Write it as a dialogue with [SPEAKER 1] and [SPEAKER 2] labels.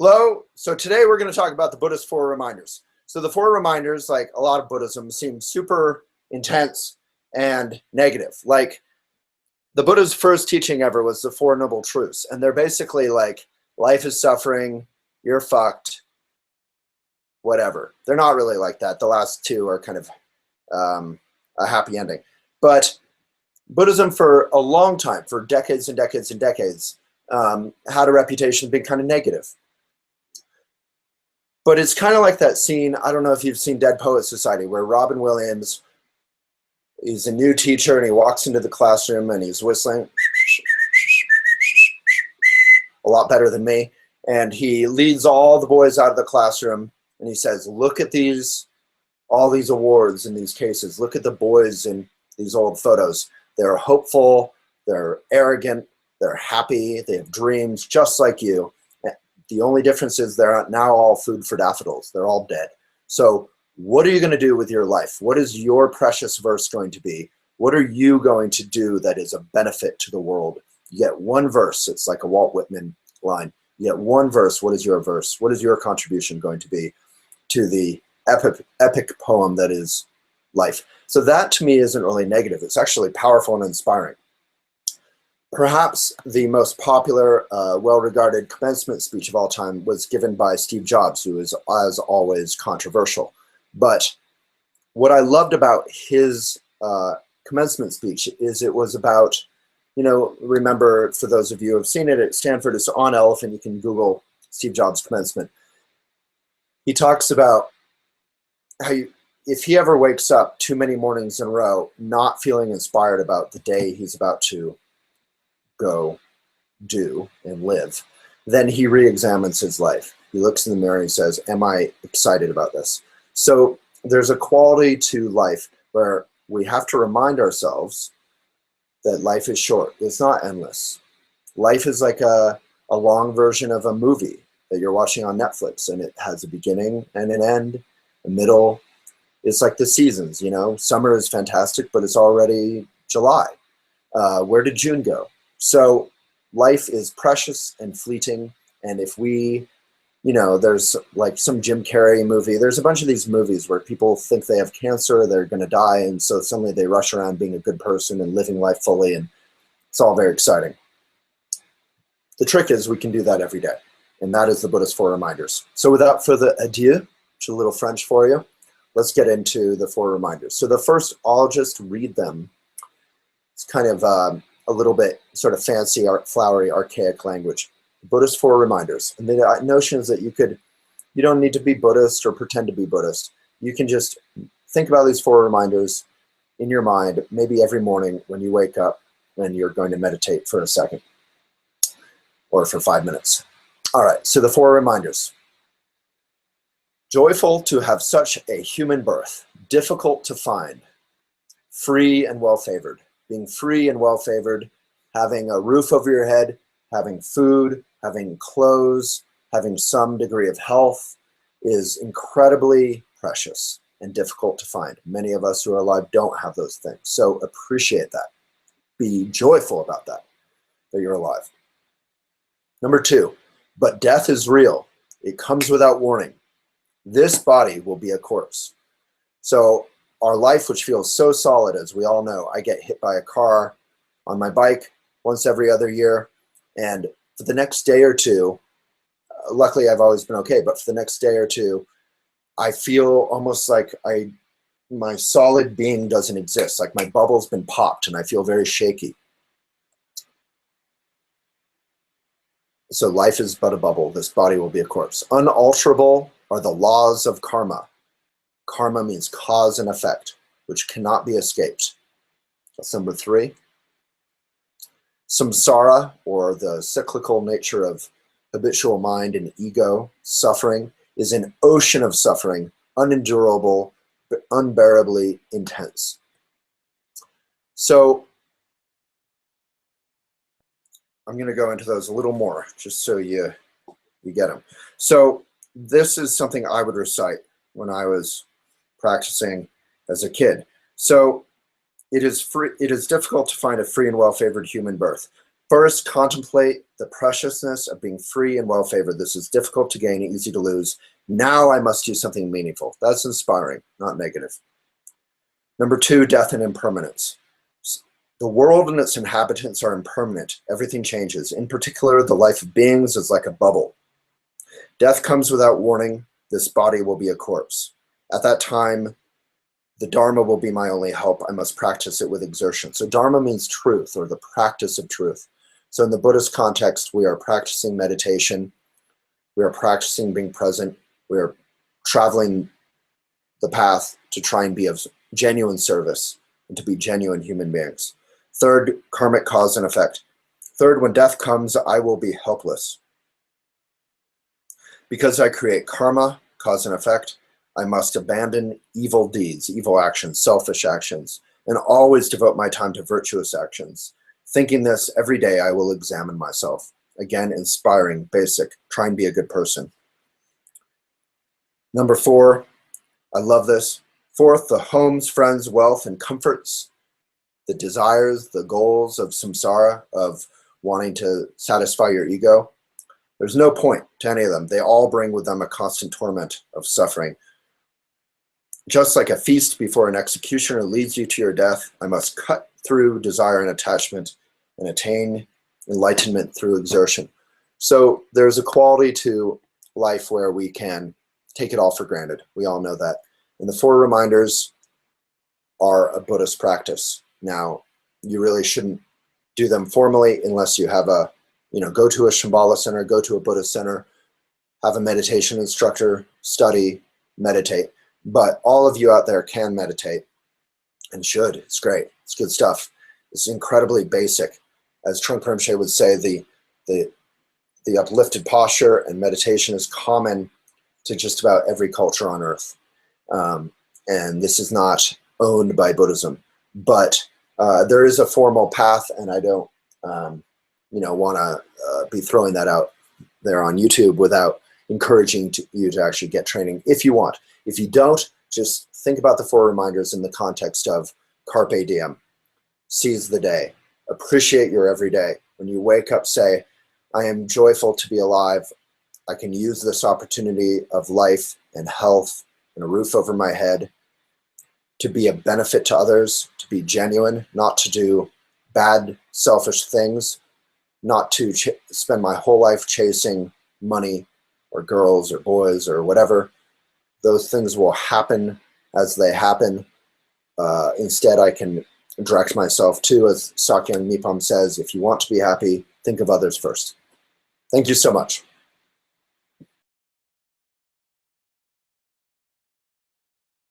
[SPEAKER 1] Hello. So today we're going to talk about the Buddhist four reminders. So the four reminders, like a lot of Buddhism, seem super intense and negative. Like the Buddha's first teaching ever was the Four Noble Truths. And they're basically like, life is suffering, you're fucked, whatever. They're not really like that. The last two are kind of a happy ending. But Buddhism for a long time, for decades and decades and decades, had a reputation of being kind of negative. But it's kind of like that scene, I don't know if you've seen Dead Poets Society, where Robin Williams, he's a new teacher and he walks into the classroom and he's whistling a lot better than me. And he leads all the boys out of the classroom and he says, look at all these awards in these cases. Look at the boys in these old photos. They're hopeful, they're arrogant, they're happy, they have dreams just like you. The only difference is they're now all food for daffodils. They're all dead. So what are you going to do with your life? What is your precious verse going to be? What are you going to do that is a benefit to the world? You get one verse. It's like a Walt Whitman line. You get one verse. What is your verse? What is your contribution going to be to the epic poem that is life? So that to me isn't really negative. It's actually powerful and inspiring. Perhaps the most popular, well-regarded commencement speech of all time was given by Steve Jobs, who is, as always, controversial. But what I loved about his commencement speech is it was about, remember, for those of you who have seen it at Stanford, it's on Elephant. You can Google Steve Jobs commencement. He talks about how if he ever wakes up too many mornings in a row not feeling inspired about the day he's about to go do and live, then he re-examines his life. He looks in the mirror and he says, am I excited about this? So there's a quality to life where we have to remind ourselves that life is short. It's not endless. Life is like a long version of a movie that you're watching on Netflix, and it has a beginning and an end, a middle. It's like the seasons, summer is fantastic, but it's already July. Where did June go? So life is precious and fleeting. And if we, there's like some Jim Carrey movie, there's a bunch of these movies where people think they have cancer, they're going to die. And so suddenly they rush around being a good person and living life fully. And it's all very exciting. The trick is we can do that every day. And that is the Buddhist four reminders. So without further ado, which is a little French for you, let's get into the four reminders. So the first, I'll just read them. It's kind of a little bit sort of fancy, flowery, archaic language. Buddhist four reminders. And the notion is that you don't need to be Buddhist or pretend to be Buddhist. You can just think about these four reminders in your mind, maybe every morning when you wake up and you're going to meditate for a second or for 5 minutes. All right, so the four reminders. Joyful to have such a human birth, difficult to find, free and well-favored. Being free and well-favored, having a roof over your head, having food, having clothes, having some degree of health is incredibly precious and difficult to find. Many of us who are alive don't have those things. So appreciate that. Be joyful about that you're alive. Number two, but death is real. It comes without warning. This body will be a corpse. So our life, which feels so solid, as we all know, I get hit by a car on my bike once every other year. And for the next day or two, luckily I've always been okay, but for the next day or two, I feel almost like my solid being doesn't exist. Like my bubble's been popped and I feel very shaky. So life is but a bubble. This body will be a corpse. Unalterable are the laws of karma. Karma means cause and effect, which cannot be escaped. That's number three. Samsara, or the cyclical nature of habitual mind and ego, suffering, is an ocean of suffering, unendurable, but unbearably intense. So I'm going to go into those a little more, just so you get them. So this is something I would recite when I was practicing as a kid. So it is difficult to find a free and well-favored human birth. First, contemplate the preciousness of being free and well-favored. This is difficult to gain, easy to lose. Now I must do something meaningful. That's inspiring, not negative. Number 2, death and impermanence. The world and its inhabitants are impermanent. Everything changes. In particular, the life of beings is like a bubble. Death comes without warning. This body will be a corpse. At that time, the Dharma will be my only help. I must practice it with exertion. So Dharma means truth, or the practice of truth. So in the Buddhist context, we are practicing meditation. We are practicing being present. We are traveling the path to try and be of genuine service and to be genuine human beings. Third, karmic cause and effect. Third, when death comes, I will be helpless. Because I create karma, cause and effect, I must abandon evil deeds, evil actions, selfish actions, and always devote my time to virtuous actions. Thinking this every day, I will examine myself. Again, inspiring, basic, try and be a good person. Number 4, I love this. Fourth, the homes, friends, wealth, and comforts, the desires, the goals of samsara, of wanting to satisfy your ego. There's no point to any of them. They all bring with them a constant torment of suffering. Just like a feast before an executioner leads you to your death, I must cut through desire and attachment and attain enlightenment through exertion. So there's a quality to life where we can take it all for granted. We all know that. And the 4 reminders are a Buddhist practice. Now, you really shouldn't do them formally unless you have a, go to a Shambhala center, go to a Buddhist center, have a meditation instructor, study, meditate. But all of you out there can meditate and should. It's great. It's good stuff. It's incredibly basic. As Trungpa Rinpoche would say, the uplifted posture and meditation is common to just about every culture on earth. And this is not owned by Buddhism. But there is a formal path, and I don't want to be throwing that out there on YouTube without encouraging you to actually get training if you want. If you don't, just think about the 4 reminders in the context of carpe diem. Seize the day. Appreciate your everyday. When you wake up, say, I am joyful to be alive. I can use this opportunity of life and health and a roof over my head to be a benefit to others, to be genuine, not to do bad, selfish things, not to spend my whole life chasing money or girls or boys or whatever. Those things will happen as they happen. Instead, I can direct myself to, as Sakyong Nippon says, if you want to be happy, think of others first. Thank you so much.